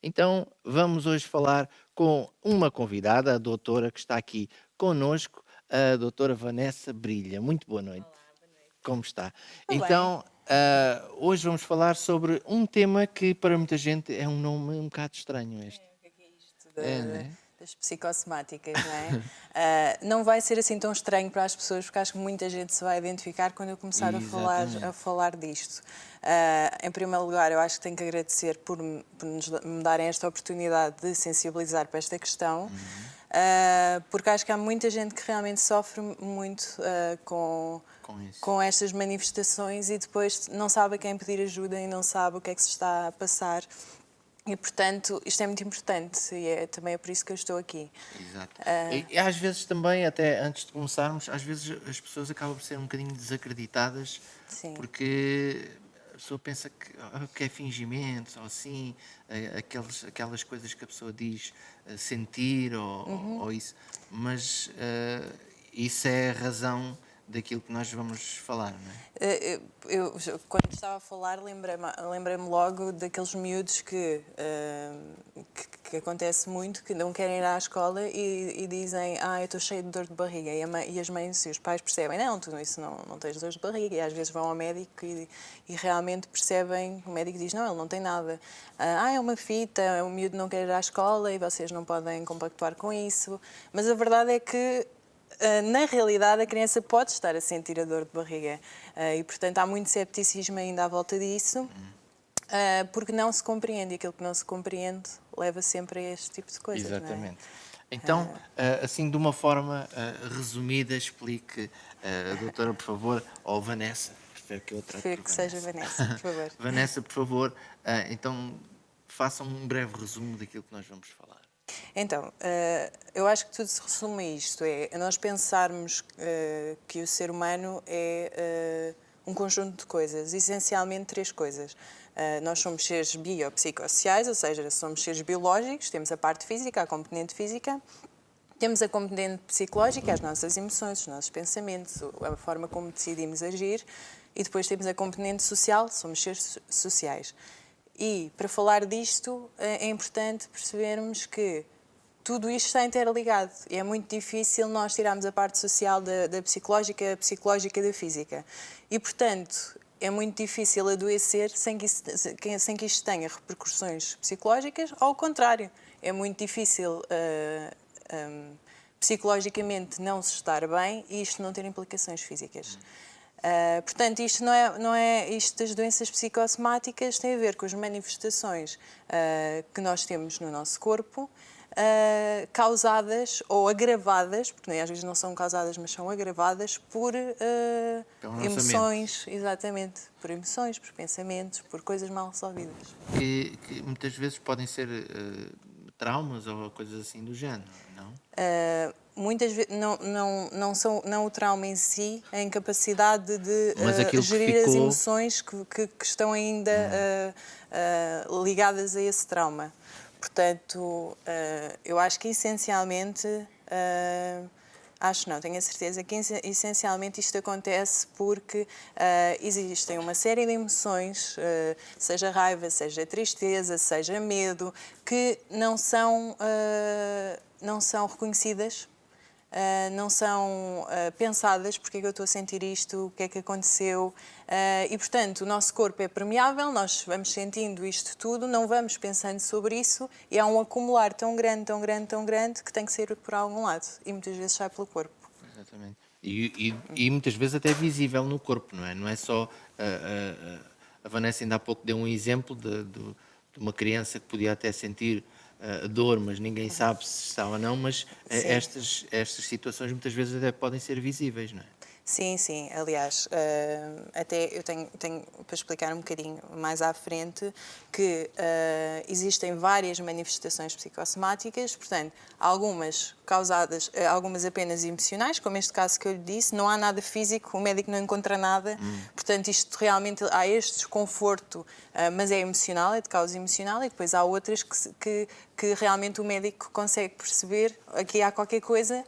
Então, vamos hoje falar com uma convidada, a doutora que está aqui conosco, a doutora Vanessa Brilha. Muito boa noite. Olá, boa noite. Como está? Estou bem. Então, hoje vamos falar sobre um tema que para muita gente é um nome um bocado estranho este. O que é isto É, né? das psicossomáticas, não é? Não vai ser assim tão estranho para as pessoas, porque acho que muita gente se vai identificar quando eu começar a Exatamente. falar disto. Em primeiro lugar, eu acho que tenho que agradecer me darem esta oportunidade de sensibilizar para esta questão. Uhum. Porque acho que há muita gente que realmente sofre muito Com isso. com estas manifestações e depois não sabe a quem pedir ajuda e não sabe o que é que se está a passar. E, portanto, isto é muito importante e também é por isso que eu estou aqui. Exato. Ah, E às vezes também, até antes de começarmos, às vezes as pessoas acabam por ser um bocadinho desacreditadas sim. porque a pessoa pensa que é fingimento ou assim, aquelas coisas que a pessoa diz sentir Uhum. ou isso, mas isso é a razão daquilo que nós vamos falar, não é? Quando estava a falar, lembrei-me logo daqueles miúdos que acontece muito, que não querem ir à escola e dizem: eu estou cheio de dor de barriga. E as mães e os pais percebem: não, tu isso não tens dor de barriga. E às vezes vão ao médico e realmente percebem, o médico diz: não, ele não tem nada. É uma fita, o miúdo não quer ir à escola e vocês não podem compactuar com isso. Mas a verdade é que na realidade, a criança pode estar a sentir a dor de barriga e, portanto, há muito cepticismo ainda à volta disso, porque não se compreende e aquilo que não se compreende leva sempre a este tipo de coisas, não é? Exatamente. Então, assim, de uma forma resumida, explique, doutora, por favor, ou Vanessa, prefiro que eu trate Prefiro por que seja Vanessa. Vanessa, por favor. Vanessa, por favor, então faça um breve resumo daquilo que nós vamos falar. Então, eu acho que tudo se resume a isto: é nós pensarmos que o ser humano é um conjunto de coisas, essencialmente três coisas. Nós somos seres biopsicossociais, ou seja, somos seres biológicos, temos a parte física, a componente física, temos a componente psicológica, as nossas emoções, os nossos pensamentos, a forma como decidimos agir, e depois temos a componente social, somos seres sociais. E para falar disto é importante percebermos que tudo isto está interligado e é muito difícil nós tirarmos a parte social da psicológica, a psicológica da física. E, portanto, é muito difícil adoecer sem que isto tenha repercussões psicológicas. Ao contrário, é muito difícil psicologicamente não se estar bem e isto não ter implicações físicas. Portanto, isto isto das doenças psicossomáticas tem a ver com as manifestações que nós temos no nosso corpo, causadas ou agravadas, porque às vezes não são causadas, mas são agravadas por Pela nossa mente. emoções, exatamente, por emoções, por pensamentos, por coisas mal resolvidas. Que muitas vezes podem ser traumas ou coisas assim do género, não? Muitas vezes não o trauma em si, a incapacidade de Mas aquilo que gerir as ficou. emoções que estão ainda ligadas a esse trauma. Portanto, eu acho que essencialmente, acho não, tenho a certeza que essencialmente isto acontece porque existem uma série de emoções, seja raiva, seja tristeza, seja medo, que não são reconhecidas, não são pensadas, porque é que eu estou a sentir isto, o que é que aconteceu. E, portanto, o nosso corpo é permeável, nós vamos sentindo isto tudo, não vamos pensando sobre isso e há um acumular tão grande, tão grande, tão grande que tem que sair por algum lado e muitas vezes sai pelo corpo. Exatamente. E muitas vezes até visível no corpo, não é? Não é só. A Vanessa ainda há pouco deu um exemplo de uma criança que podia até sentir dor, mas ninguém sabe se está ou não, mas Sim. estas situações muitas vezes até podem ser visíveis, não é? Sim, sim. Aliás, até eu tenho para explicar um bocadinho mais à frente que existem várias manifestações psicossomáticas, portanto, algumas causadas, algumas apenas emocionais, como este caso que eu lhe disse, não há nada físico, o médico não encontra nada, portanto, isto realmente há este desconforto, mas é emocional, é de causa emocional, e depois há outras que realmente o médico consegue perceber, aqui há qualquer coisa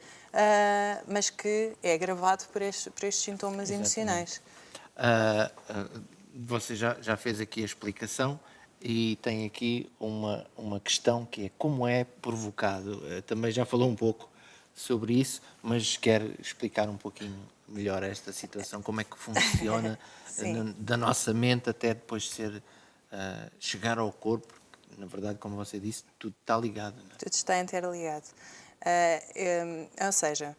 mas que é agravado por estes sintomas Exatamente. emocionais. Ah, ah, você já fez aqui a explicação E tem aqui uma questão que é como é provocado. Também já falou um pouco sobre isso, mas quer explicar um pouquinho melhor esta situação, como é que funciona Sim. da nossa mente até depois chegar ao corpo, porque, na verdade, como você disse, tudo está ligado. Não é? Tudo está interligado. Ou seja,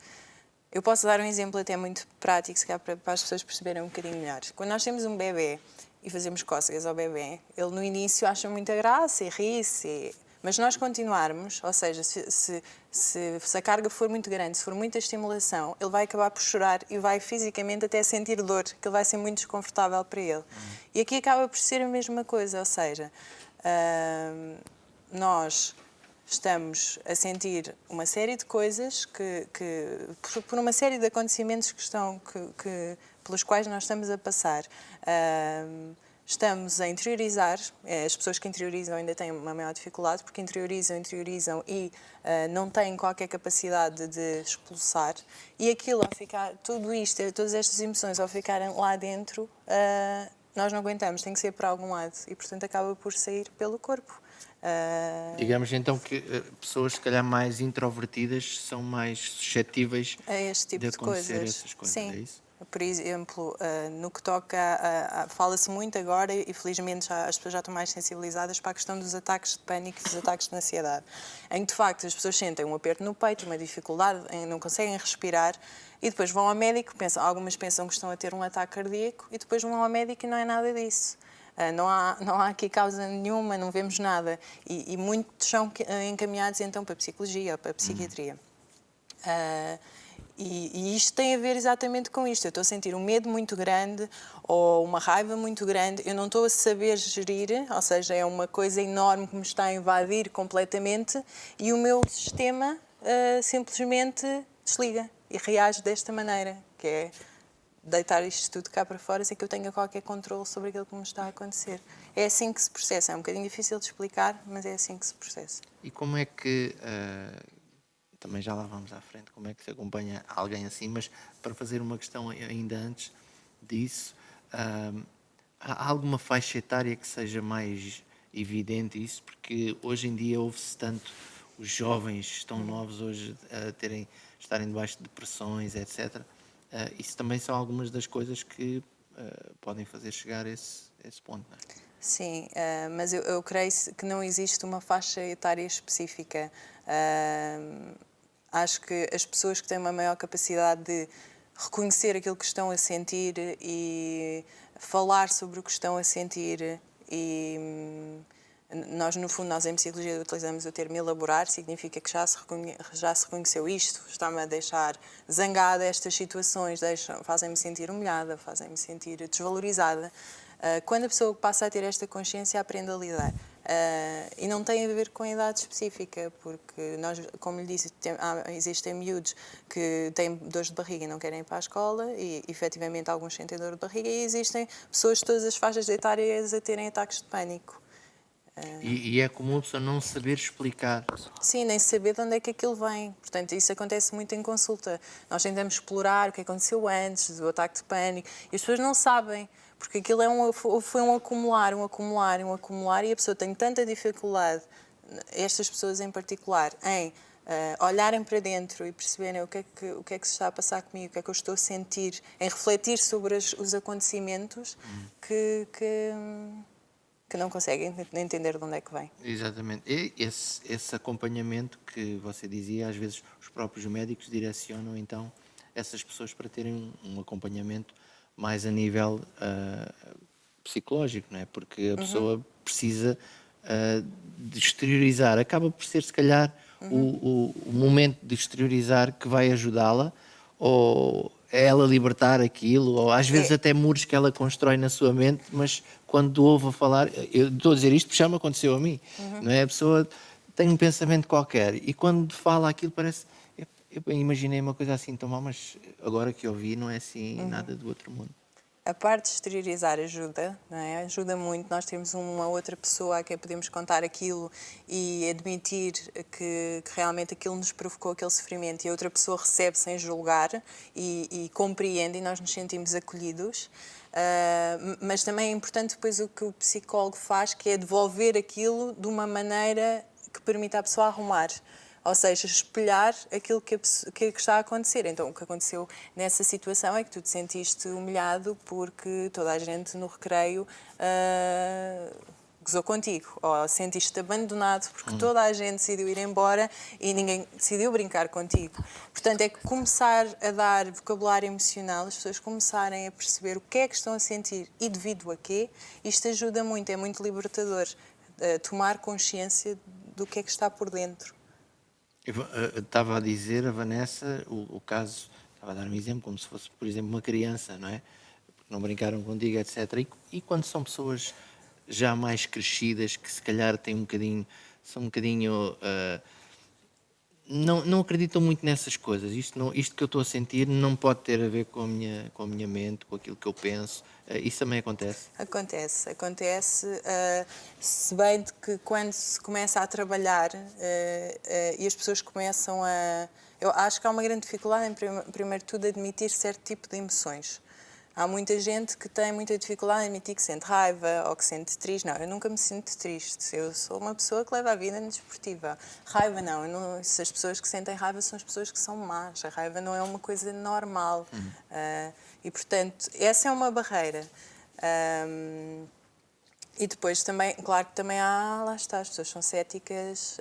eu posso dar um exemplo até muito prático, se calhar para as pessoas perceberem um bocadinho melhor. Quando nós temos um bebê e fazemos cócegas ao bebê, ele no início acha muita graça e ri-se, mas se nós continuarmos, ou seja, se a carga for muito grande, se for muita estimulação, ele vai acabar por chorar e vai fisicamente até sentir dor, que ele vai ser muito desconfortável para ele. E aqui acaba por ser a mesma coisa, ou seja, nós estamos a sentir uma série de coisas por uma série de acontecimentos pelos quais nós estamos a passar. Estamos a interiorizar, as pessoas que interiorizam ainda têm uma maior dificuldade, porque interiorizam e não têm qualquer capacidade de expulsar. E aquilo, ao ficar, tudo isto, todas estas emoções, ao ficarem lá dentro, nós não aguentamos, tem que ser para algum lado. E, portanto, acaba por sair pelo corpo. Digamos então que pessoas se calhar mais introvertidas são mais suscetíveis A este tipo de de acontecer coisas. essas coisas, Sim. é isso? Por exemplo, no que toca fala-se muito agora, e felizmente as pessoas já estão mais sensibilizadas para a questão dos ataques de pânico e dos ataques de ansiedade, em que de facto as pessoas sentem um aperto no peito, uma dificuldade, não conseguem respirar, e depois vão ao médico, algumas pensam que estão a ter um ataque cardíaco, e depois vão ao médico e não é nada disso. Não há aqui causa nenhuma, não vemos nada. E muitos são encaminhados então para a psicologia ou para a psiquiatria. E isto tem a ver exatamente com isto. Eu estou a sentir um medo muito grande ou uma raiva muito grande. Eu não estou a saber gerir, ou seja, é uma coisa enorme que me está a invadir completamente e o meu sistema simplesmente desliga e reage desta maneira, que é deitar isto tudo cá para fora sem que eu tenha qualquer controle sobre aquilo que me está a acontecer. É assim que se processa. É um bocadinho difícil de explicar, mas é assim que se processa. E como é que, também já lá vamos à frente, como é que se acompanha alguém assim, mas para fazer uma questão ainda antes disso, há alguma faixa etária que seja mais evidente isso? Porque hoje em dia ouve-se tanto, os jovens estão novos hoje a estarem debaixo de depressões, etc. Isso também são algumas das coisas que podem fazer chegar a esse ponto, não é? Sim, mas eu creio que não existe uma faixa etária específica. Acho que as pessoas que têm uma maior capacidade de reconhecer aquilo que estão a sentir e falar sobre o que estão a sentir e nós, no fundo, nós em psicologia utilizamos o termo elaborar, significa que já se reconheceu isto, está-me a deixar zangada estas situações, fazem-me sentir humilhada, fazem-me sentir desvalorizada. Quando a pessoa passa a ter esta consciência, aprende a lidar. E não tem a ver com a idade específica, porque nós, como lhe disse, existem miúdos que têm dores de barriga e não querem ir para a escola, e efetivamente alguns sentem dor de barriga, e existem pessoas de todas as faixas etárias a terem ataques de pânico. E é comum a pessoa não saber explicar. Sim, nem saber de onde é que aquilo vem. Portanto, isso acontece muito em consulta. Nós tentamos explorar o que aconteceu antes do ataque de pânico e as pessoas não sabem, porque aquilo foi um acumular, e a pessoa tem tanta dificuldade, estas pessoas em particular, em olharem para dentro e perceberem o que é que se está a passar comigo, o que é que eu estou a sentir, em refletir sobre os acontecimentos que não conseguem entender de onde é que vem. Exatamente. E esse acompanhamento que você dizia, às vezes os próprios médicos direcionam então essas pessoas para terem um acompanhamento mais a nível psicológico, não é? Porque a pessoa precisa de exteriorizar. Acaba por ser, se calhar, o momento de exteriorizar que vai ajudá-la, ou ela libertar aquilo, ou às vezes até muros que ela constrói na sua mente, mas quando ouve a falar, eu estou a dizer isto porque já me aconteceu a mim, não é? A pessoa tem um pensamento qualquer e quando fala aquilo parece, eu imaginei uma coisa assim tão mal, mas agora que ouvi não é assim nada do outro mundo. A parte de exteriorizar ajuda, não é? Ajuda muito. Nós temos uma outra pessoa a quem podemos contar aquilo e admitir que realmente aquilo nos provocou aquele sofrimento, e a outra pessoa recebe sem julgar e compreende, e nós nos sentimos acolhidos. Mas também é importante depois o que o psicólogo faz, que é devolver aquilo de uma maneira que permita à pessoa arrumar. Ou seja, espelhar aquilo que está a acontecer. Então, o que aconteceu nessa situação é que tu te sentiste humilhado porque toda a gente no recreio gozou contigo. Ou sentiste-te abandonado porque toda a gente decidiu ir embora e ninguém decidiu brincar contigo. Portanto, é que começar a dar vocabulário emocional, as pessoas começarem a perceber o que é que estão a sentir e devido a quê, isto ajuda muito, é muito libertador. Tomar consciência do que é que está por dentro. Eu estava a dizer, a Vanessa, o caso, estava a dar um exemplo, como se fosse, por exemplo, uma criança, não é? Porque não brincaram contigo, etc. E quando são pessoas já mais crescidas, que se calhar têm são um bocadinho, não acreditam muito nessas coisas. Isto que eu estou a sentir não pode ter a ver com a minha mente, com aquilo que eu penso. Isso também acontece? Acontece, se bem de que quando se começa a trabalhar e as pessoas começam a... Eu acho que há uma grande dificuldade em, primeiro de tudo, admitir certo tipo de emoções. Há muita gente que tem muita dificuldade em admitir que sente raiva ou que sente triste. Não, eu nunca me sinto triste. Eu sou uma pessoa que leva a vida desportiva. Raiva não. Se as pessoas que sentem raiva são as pessoas que são más. A raiva não é uma coisa normal. E, portanto, essa é uma barreira. E depois também, claro que também lá está, as pessoas são céticas,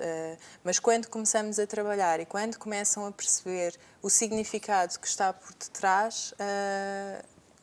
mas quando começamos a trabalhar e quando começam a perceber o significado que está por detrás,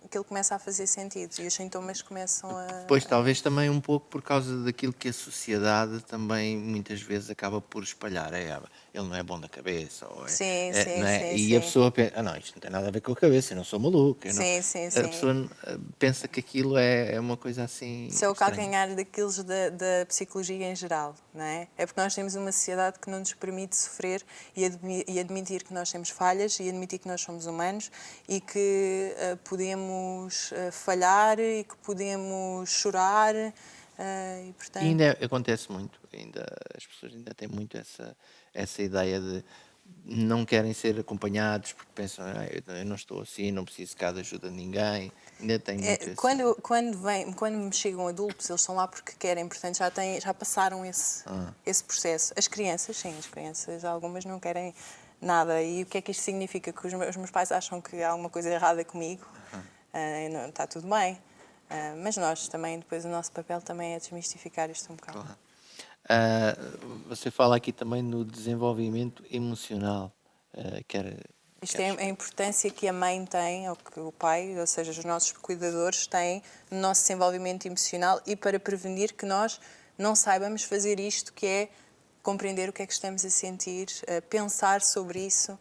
aquilo começa a fazer sentido e os sintomas começam a... Pois, talvez também um pouco por causa daquilo que a sociedade também muitas vezes acaba por espalhar. Ele não é bom da cabeça, ou Sim, não é? sim, E sim. a pessoa pensa, não, isto não tem nada a ver com a cabeça, eu não sou maluco. Sim. A pessoa pensa que aquilo é uma coisa assim Isso é o estranha. calcanhar daqueles da psicologia em geral, não é? É porque nós temos uma sociedade que não nos permite sofrer e admitir que nós temos falhas e admitir que nós somos humanos e que podemos falhar e que podemos chorar e, portanto... E ainda acontece muito, as pessoas ainda têm muito essa ideia de não querem ser acompanhados porque pensam, eu não estou assim, não preciso cá de ajuda de ninguém. Ainda tem muito esse... Quando me chegam adultos, eles estão lá porque querem, portanto já passaram esse processo. As crianças, algumas não querem nada. E o que é que isto significa? Que os meus pais acham que há alguma coisa errada comigo? Não, está tudo bem. Mas nós também, depois o nosso papel também é desmistificar isto um bocado. Claro. Você fala aqui também no desenvolvimento emocional. Isto é a importância que a mãe tem, ou que o pai, ou seja, os nossos cuidadores têm no nosso desenvolvimento emocional e para prevenir que nós não saibamos fazer isto, que é compreender o que é que estamos a sentir, pensar sobre isso.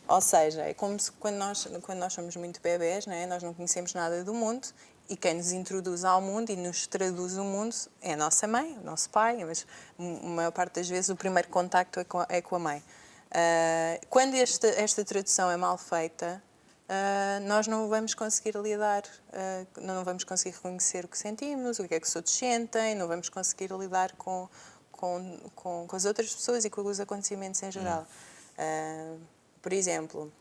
Ou seja, é como se quando nós somos muito bebés, né, nós não conhecemos nada do mundo e quem nos introduz ao mundo e nos traduz o mundo é a nossa mãe, o nosso pai, mas a maior parte das vezes o primeiro contacto é com a mãe. Quando esta tradução é mal feita, nós não vamos conseguir lidar, não vamos conseguir reconhecer o que sentimos, o que é que os outros sentem, não vamos conseguir lidar com as outras pessoas e com os acontecimentos em geral. Por exemplo,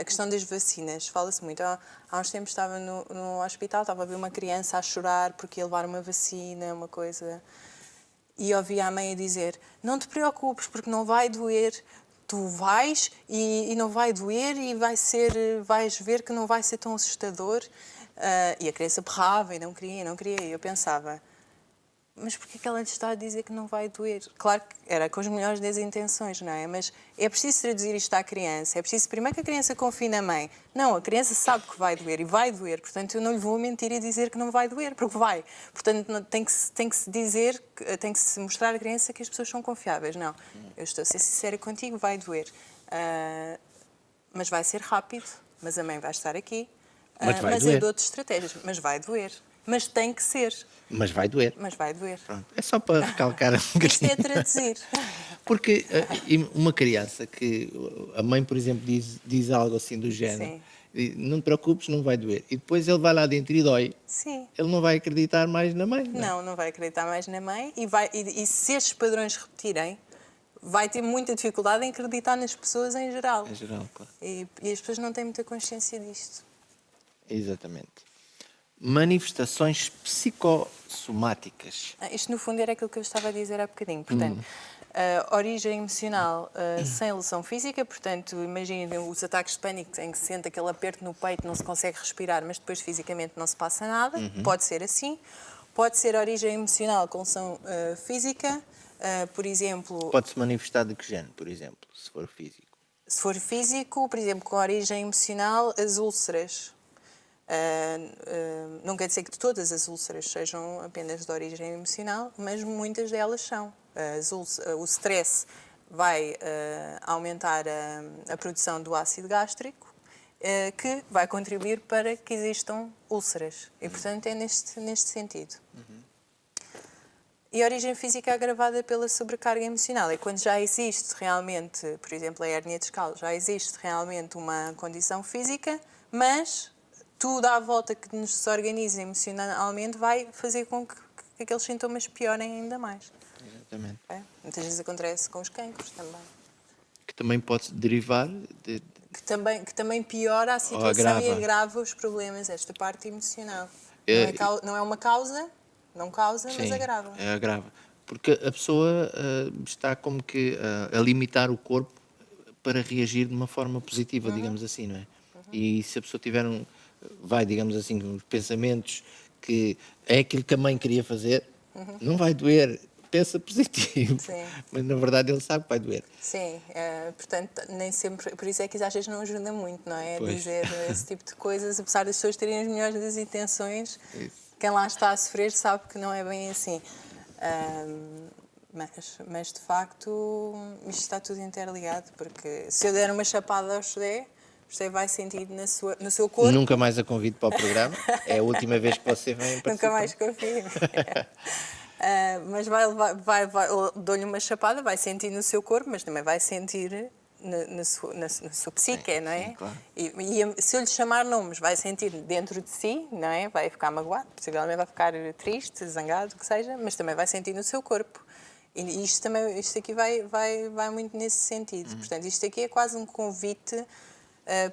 a questão das vacinas, fala-se muito. Há uns tempos estava no hospital, estava a ver uma criança a chorar porque ia levar uma vacina, uma coisa... E ouvi a mãe a dizer, não te preocupes porque não vai doer, tu vais e não vai doer e vais ver que não vai ser tão assustador. E a criança berrava e não queria. E eu pensava, mas porquê que ela lhe está a dizer que não vai doer? Claro que era com as melhores das intenções, não é? Mas é preciso traduzir isto à criança. É preciso primeiro que a criança confie na mãe. Não, a criança sabe que vai doer e vai doer. Portanto, eu não lhe vou mentir e dizer que não vai doer, porque vai. Portanto, tem que se dizer, tem que se mostrar à criança que as pessoas são confiáveis. Não, eu estou a ser sincera contigo, vai doer. Mas vai ser rápido, mas a mãe vai estar aqui. Mas vai mas doer. é de outras estratégias, mas vai doer. mas tem que ser. Mas vai doer. Mas vai doer. Pronto. É só para recalcar um Isto bocadinho. é traduzir. Porque uma criança que a mãe, por exemplo, diz algo assim do género, Sim. não te preocupes, não vai doer. E depois ele vai lá dentro e dói. Sim. Ele não vai acreditar mais na mãe. Não é? Não vai acreditar mais na mãe e se estes padrões repetirem, vai ter muita dificuldade em acreditar nas pessoas em geral. Em geral, claro. E as pessoas não têm muita consciência disto. Exatamente. Manifestações psicossomáticas. Isto, no fundo, era aquilo que eu estava a dizer há bocadinho. Portanto, origem emocional sem lesão física. Portanto, imaginem os ataques de pânico em que se sente aquele aperto no peito, não se consegue respirar, mas depois fisicamente não se passa nada. Pode ser assim. Pode ser origem emocional com lesão física. Por exemplo... Pode-se manifestar de que género, por exemplo, se for físico? Se for físico, por exemplo, com origem emocional, as úlceras. Não quer dizer que todas as úlceras sejam apenas de origem emocional, mas muitas delas são. O stress vai aumentar a produção do ácido gástrico, que vai contribuir para que existam úlceras. E, portanto, é neste sentido. E a origem física agravada pela sobrecarga emocional. É quando já existe realmente, por exemplo, a hérnia discal, já existe realmente uma condição física, mas tudo à volta que nos desorganiza emocionalmente vai fazer com que aqueles sintomas piorem ainda mais. Exatamente. Muitas vezes acontece com os cancros também. Que também pode derivar de... Que também piora a situação e agrava. agrava os problemas, esta parte emocional. Não é uma causa, não causa, mas Sim, agrava. agrava. Porque a pessoa está como que a limitar o corpo para reagir de uma forma positiva, digamos assim, não é? E se a pessoa tiver digamos assim, uns pensamentos que é aquilo que a mãe queria fazer, não vai doer, pensa positivo. Sim. Mas na verdade ele sabe que vai doer. Sim, portanto, nem sempre. Por isso é que às vezes não ajuda muito, não é? Pois. Dizer esse tipo de coisas, apesar das pessoas terem as melhores das intenções, Isso. quem lá está a sofrer sabe que não é bem assim. Mas de facto, isto está tudo interligado, porque se eu der uma chapada ao José, o José vai sentir no seu corpo. Nunca mais a convido para o programa. É a última vez que você vem participar. Nunca mais confio. Mas dou-lhe uma chapada, vai sentir no seu corpo, mas também vai sentir na sua psique, Sim, não é? sim, claro. E se eu lhe chamar nomes, vai sentir dentro de si, não é? Vai ficar magoado, possivelmente vai ficar triste, zangado, o que seja, mas também vai sentir no seu corpo. E isto aqui vai muito nesse sentido. Portanto, isto aqui é quase um convite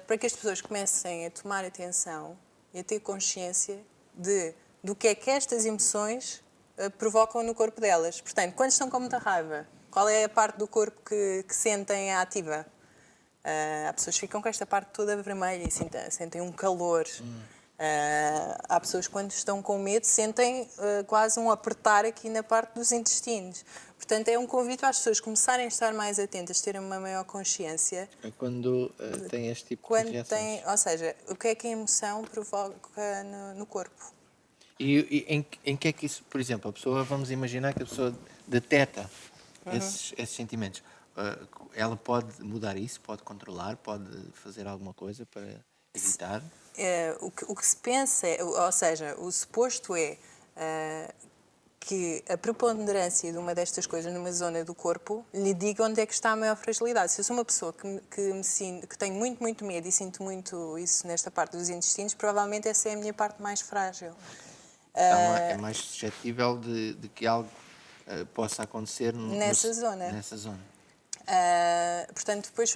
para que as pessoas comecem a tomar atenção e a ter consciência do que é que estas emoções provocam no corpo delas. Portanto, quando estão com muita raiva, qual é a parte do corpo que sentem ativa? Há pessoas que ficam com esta parte toda vermelha e sentem um calor. Há pessoas que quando estão com medo sentem quase um apertar aqui na parte dos intestinos. Portanto, é um convite às pessoas começarem a estar mais atentas, terem uma maior consciência. É quando tem este tipo de reações. Ou seja, o que é que a emoção provoca no corpo. E em que é que isso, por exemplo, a pessoa, vamos imaginar que a pessoa detecta esses sentimentos. Ela pode mudar isso, pode controlar, pode fazer alguma coisa para evitar? O que se pensa, ou seja, o suposto é que a preponderância de uma destas coisas numa zona do corpo lhe diga onde é que está a maior fragilidade. Se eu sou uma pessoa que tem muito, muito medo e sinto muito isso nesta parte dos intestinos, provavelmente essa é a minha parte mais frágil. É mais suscetível de que algo possa acontecer nessa zona. Portanto, depois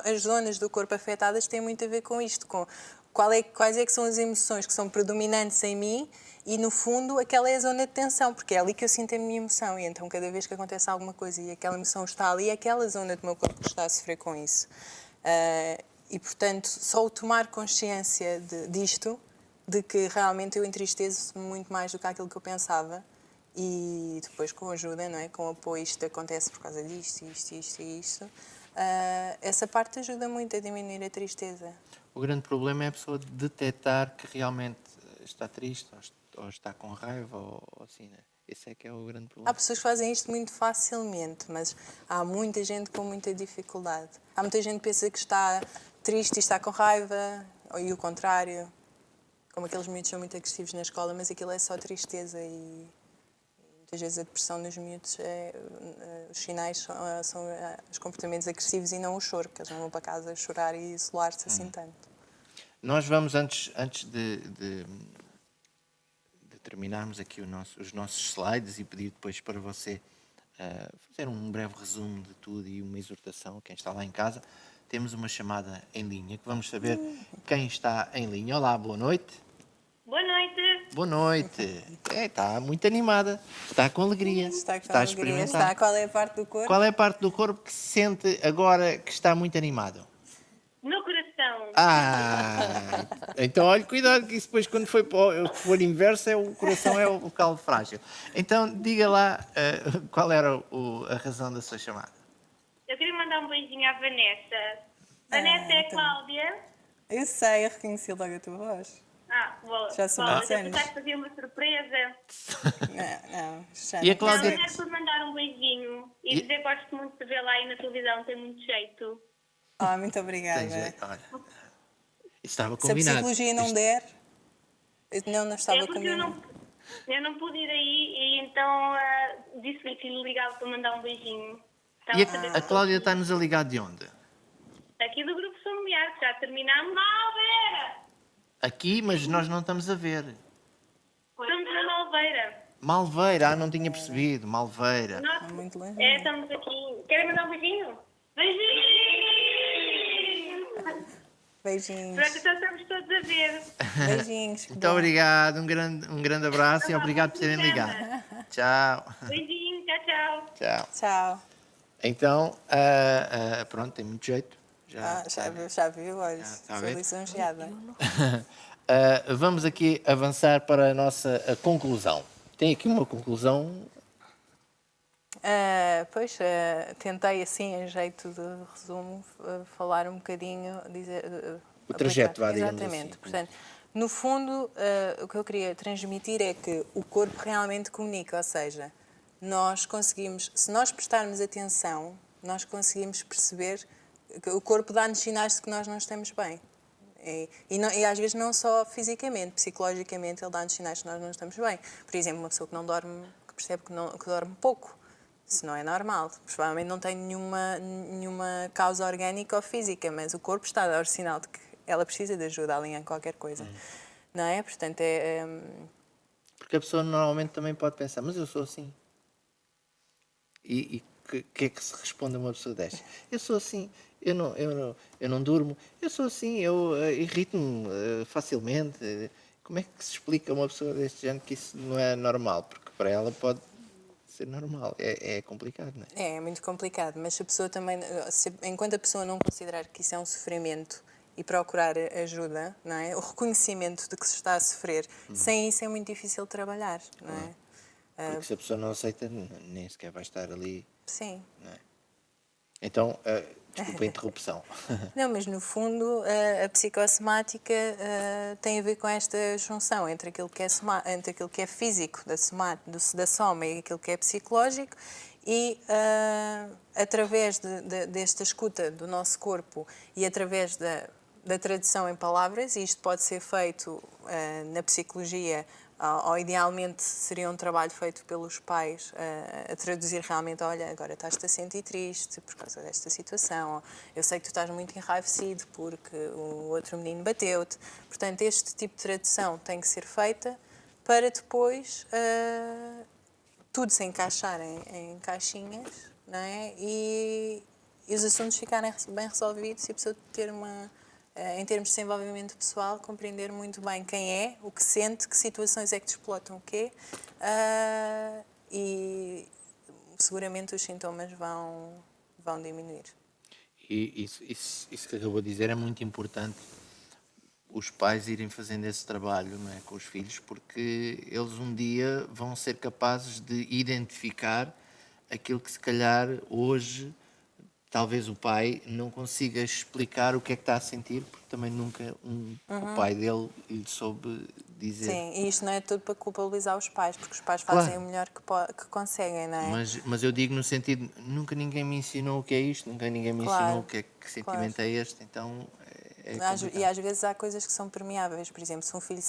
as zonas do corpo afetadas têm muito a ver com isto, com quais é que são as emoções que são predominantes em mim e, no fundo, aquela é a zona de tensão, porque é ali que eu sinto a minha emoção e então cada vez que acontece alguma coisa e aquela emoção está ali, é aquela zona do meu corpo que está a sofrer com isso. E, portanto, só o tomar consciência disto, de que realmente eu entristeço muito mais do que aquilo que eu pensava, e depois com ajuda, não é? Com apoio, isto acontece por causa disto, isto. Essa parte ajuda muito a diminuir a tristeza. O grande problema é a pessoa detectar que realmente está triste ou está com raiva ou assim, né? Esse é que é o grande problema. Há pessoas que fazem isto muito facilmente, mas há muita gente com muita dificuldade. Há muita gente que pensa que está triste e está com raiva, e o contrário. como aqueles miúdos são muito agressivos na escola, mas aquilo é só tristeza e muitas vezes a depressão nos miúdos, os sinais são os comportamentos agressivos e não o choro, que eles não vão para casa chorar e isolar-se assim tanto. Nós vamos, antes de terminarmos aqui os nossos slides e pedir depois para você fazer um breve resumo de tudo e uma exortação a quem está lá em casa, temos uma chamada em linha que vamos saber quem está em linha. Olá, boa noite. Boa noite. Boa noite. Está muito animada, está com alegria, Está com a alegria, experimentar. qual é a parte do corpo? Qual é a parte do corpo que se sente agora que está muito animado? No coração. Então olha, cuidado que isso depois quando for inverso o coração é o local frágil. Então diga lá qual era a razão da sua chamada. Eu queria mandar um beijinho à Vanessa. Vanessa é a Cláudia. Eu sei, eu reconheci logo a tua voz. Boa. Já são Boa, muitos eu anos. pensava que fazia uma surpresa. Não, já E a não. Cláudia- Não, era por mandar um beijinho e dizer que gosto muito de vê-la aí na televisão, tem muito jeito. Muito obrigada. Olha, isso estava Se a combinado. psicologia não Isto- der, não estava É porque combinado. eu não pude ir aí e então disse-lhe que lhe ligava para mandar um beijinho. Estava E saber a que Cláudia estou está-nos a ligar de onde? aqui do grupo familiar, que já terminámos. Malveira! Aqui, mas nós não estamos a ver. Estamos na Malveira. Malveira, não tinha percebido. Malveira. Nós, É muito longe. estamos aqui. Querem mandar um beijinho? Beijinho! Beijinhos. Pronto, então estamos todos a ver. Beijinhos. que Muito bom. obrigado, um grande abraço e obrigado por terem ligado. Tchau. Beijinho, tchau, tchau. Tchau. Tchau. Então, pronto, tem muito jeito. Já viu, olha, está a sou ver? lisonjeada. Vamos aqui avançar para a nossa conclusão. Tem aqui uma conclusão. Tentei assim, em jeito de resumo, falar um bocadinho, dizer... O trajeto, vá, digamos Exatamente. assim. Portanto, no fundo, o que eu queria transmitir é que o corpo realmente comunica, ou seja, nós conseguimos, se nós prestarmos atenção, nós conseguimos perceber que o corpo dá-nos sinais de que nós não estamos bem. E às vezes não só fisicamente, psicologicamente ele dá-nos sinais de que nós não estamos bem. Por exemplo, uma pessoa que não dorme, que percebe que dorme pouco. Isso não é normal. Provavelmente não tem nenhuma causa orgânica ou física, mas o corpo está a dar o sinal de que ela precisa de ajuda a alinhar qualquer coisa. Não é? Portanto, Porque a pessoa normalmente também pode pensar, mas eu sou assim. E que é que se responde a uma pessoa desta? Eu sou assim, eu não durmo, eu sou assim, eu irrito-me facilmente. Como é que se explica a uma pessoa deste género que isso não é normal? Porque para ela pode ser normal, é complicado, não é? é muito complicado, mas se a pessoa também, enquanto a pessoa não considerar que isso é um sofrimento e procurar ajuda, não é? O reconhecimento de que se está a sofrer, sem isso é muito difícil de trabalhar, não é? Porque se a pessoa não aceita, nem sequer vai estar ali. Sim. Não é? Então, desculpa a interrupção. Não, mas no fundo a psicossomática tem a ver com esta junção entre aquilo que é, entre aquilo que é físico, da soma, e aquilo que é psicológico, e através desta escuta do nosso corpo e através da tradução em palavras, e isto pode ser feito na psicologia, ou idealmente seria um trabalho feito pelos pais a traduzir realmente, olha, agora estás-te a sentir triste por causa desta situação, ou, eu sei que tu estás muito enraivecido porque o outro menino bateu-te. Portanto, este tipo de tradução tem que ser feita para depois tudo se encaixar em caixinhas, não é? E os assuntos ficarem bem resolvidos e a pessoa ter em termos de desenvolvimento pessoal, compreender muito bem quem é, o que sente, que situações é que desplotam o quê, e seguramente os sintomas vão diminuir. E isso que acabou de dizer é muito importante, os pais irem fazendo esse trabalho, não é, com os filhos, porque eles um dia vão ser capazes de identificar aquilo que se calhar hoje talvez o pai não consiga explicar o que é que está a sentir, porque também nunca o pai dele lhe soube dizer. Sim, e isto não é tudo para culpabilizar os pais, porque os pais Claro. fazem o melhor que conseguem, não é? Mas eu digo no sentido, nunca ninguém me ensinou o que é isto, nunca ninguém me Claro, ensinou o que é que sentimento é este, então E às vezes há coisas que são permeáveis. Por exemplo, se um filho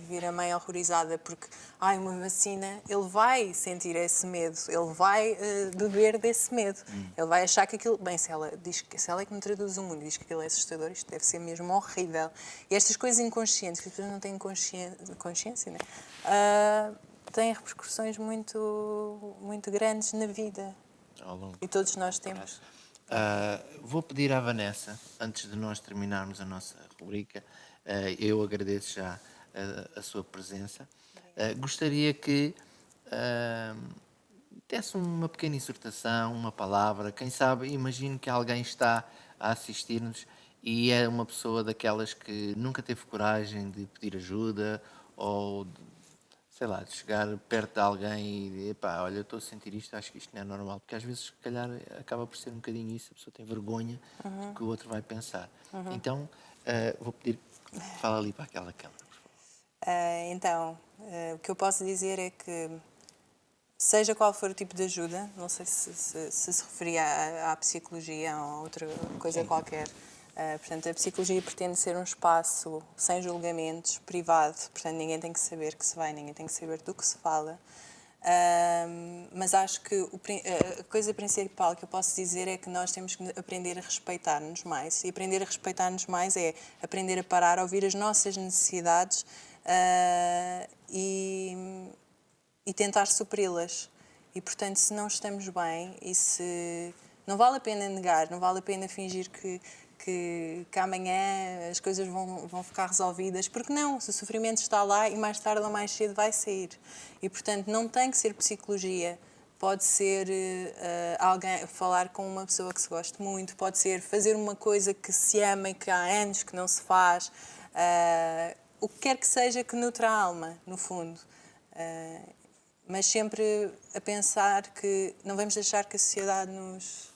vir a mãe horrorizada porque uma vacina, ele vai sentir esse medo, ele vai beber desse medo. Ele vai achar que aquilo... Bem, se ela é que me traduz o mundo, diz que aquilo é assustador, isto deve ser mesmo horrível. E estas coisas inconscientes, que as pessoas não têm consciência, né? Têm repercussões muito, muito grandes na vida. Ao longo. E todos nós temos. Vou pedir à Vanessa, antes de nós terminarmos a nossa rubrica, eu agradeço já a sua presença. Gostaria que desse uma pequena exortação, uma palavra. Quem sabe, imagino que alguém está a assistir-nos e é uma pessoa daquelas que nunca teve coragem de pedir ajuda ou sei lá, de chegar perto de alguém e dizer, pá, olha, eu estou a sentir isto, acho que isto não é normal. Porque às vezes, se calhar, acaba por ser um bocadinho isso, a pessoa tem vergonha do que o outro vai pensar. Então, vou pedir que fale ali para aquela câmara, por favor. O que eu posso dizer é que, seja qual for o tipo de ajuda, não sei se referia à psicologia ou a outra coisa qualquer, portanto, a psicologia pretende ser um espaço sem julgamentos, privado, portanto, ninguém tem que saber que se vai, ninguém tem que saber do que se fala. Mas acho que a coisa principal que eu posso dizer é que nós temos que aprender a respeitar-nos mais. E aprender a respeitar-nos mais é aprender a parar, a ouvir as nossas necessidades e tentar supri-las. E, portanto, se não estamos bem e se... Não vale a pena negar, não vale a pena fingir que amanhã as coisas vão ficar resolvidas, porque não, se o sofrimento está lá e mais tarde ou mais cedo vai sair. E, portanto, não tem que ser psicologia, pode ser alguém falar com uma pessoa que se goste muito, pode ser fazer uma coisa que se ama e que há anos que não se faz, o que quer que seja que nutra a alma, no fundo. Mas sempre a pensar que não vamos deixar que a sociedade nos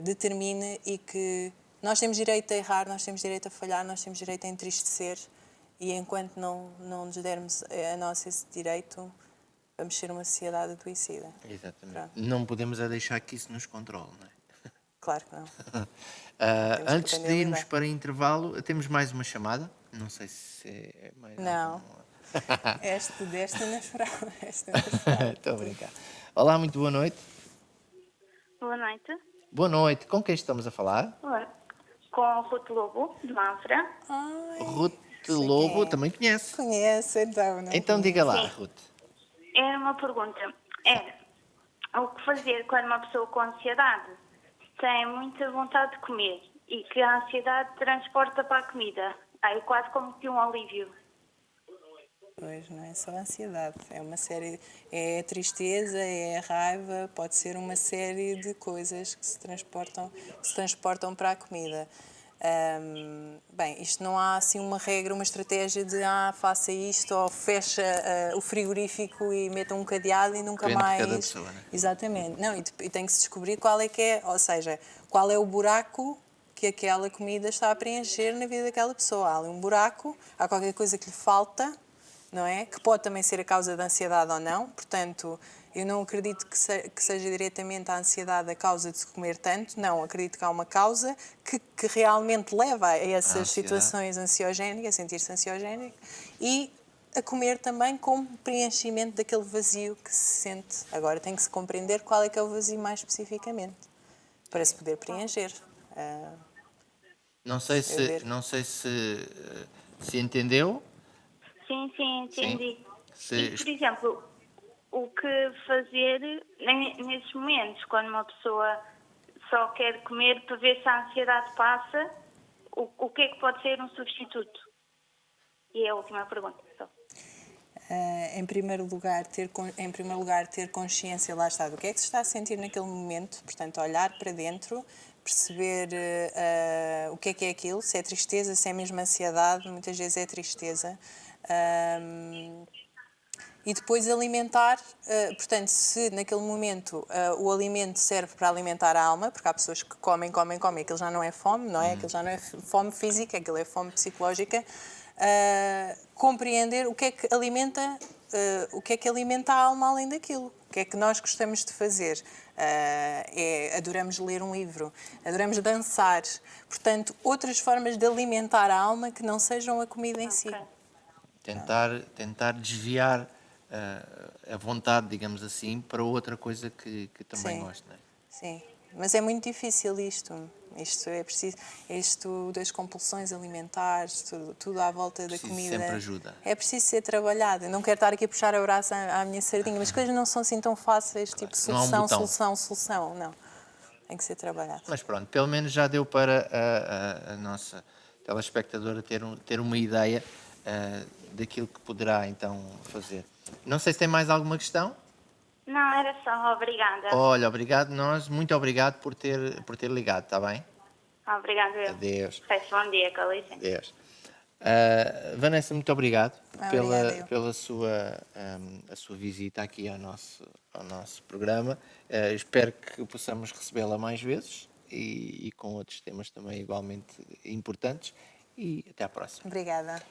determine e que nós temos direito a errar, nós temos direito a falhar, nós temos direito a entristecer e enquanto não nos dermos a nós esse direito, vamos ser uma sociedade adoecida. Exatamente. Pronto. Não podemos deixar que isso nos controle, não é? Claro que não. Antes de irmos para intervalo, temos mais uma chamada. Não sei se é mais... Não. Desta não esperava. Estou a brincar. Olá, muito boa noite. Boa noite. Boa noite. Com quem estamos a falar? Olá. Com a Ruth Lobo, de Mafra. Ruth Lobo, também conhece. Conhece, então. Não então conhece. diga lá, Sim. Ruth. Era uma pergunta. O que fazer quando uma pessoa com ansiedade tem muita vontade de comer e que a ansiedade transporta para a comida? Aí quase como que um alívio. Pois, não é só ansiedade, é uma série, é a tristeza, é a raiva, pode ser uma série de coisas que se transportam para a comida. Bem, isto não há assim uma regra, uma estratégia de faça isto ou fecha o frigorífico e meta um cadeado e nunca Depende de mais... cada pessoa, né? Exatamente. Não, e tem que se descobrir qual é que é, ou seja, qual é o buraco que aquela comida está a preencher na vida daquela pessoa. Há ali um buraco, há qualquer coisa que lhe falta, não é? Que pode também ser a causa da ansiedade ou não. Portanto, eu não acredito que seja diretamente a ansiedade a causa de se comer tanto. Não, acredito que há uma causa que realmente leva a essas situações ansiogénicas, a sentir-se ansiogénico, e a comer também como preenchimento daquele vazio que se sente. Agora tem que se compreender qual é que é o vazio mais especificamente, para se poder preencher. Não sei se entendeu. Sim, entendi. Sim. E, por exemplo, o que fazer nesses momentos, quando uma pessoa só quer comer para ver se a ansiedade passa, o que é que pode ser um substituto? E é a última pergunta. Só. Em primeiro lugar, ter consciência, lá está, do que é que se está a sentir naquele momento, portanto, olhar para dentro, perceber o que é aquilo, se é tristeza, se é mesmo ansiedade, muitas vezes é tristeza. E depois alimentar, portanto, se naquele momento o alimento serve para alimentar a alma, porque há pessoas que comem, aquilo já não é fome, não é? Aquilo já não é fome física, aquilo é fome psicológica. Compreender o que é que alimenta a alma além daquilo. que é que nós gostamos de fazer? Adoramos ler um livro, adoramos dançar. Portanto, outras formas de alimentar a alma que não sejam a comida em si. Tentar desviar a vontade, digamos assim, para outra coisa que também Sim. gosto. Não é? Sim, mas é muito difícil isto. Isto é preciso, isto das compulsões alimentares, tudo à volta da comida. Sempre ajuda. É preciso ser trabalhado. Eu não quero estar aqui a puxar a braço à minha sardinha, mas as coisas não são assim tão fáceis, tipo Não há um solução, botão. solução. Não. Tem que ser trabalhado. Mas pronto, pelo menos já deu para a nossa telespectadora ter uma ideia daquilo que poderá então fazer. Não sei se tem mais alguma questão. Não, era só. Obrigada. Olha, obrigado nós, muito obrigado por ter ligado, está bem? Obrigada eu. Adeus. Peço bom dia, com licença. Adeus. Vanessa, muito obrigado Obrigada eu. pela a sua visita aqui ao nosso programa. Espero que possamos recebê-la mais vezes e com outros temas também igualmente importantes. E até à próxima. Obrigada.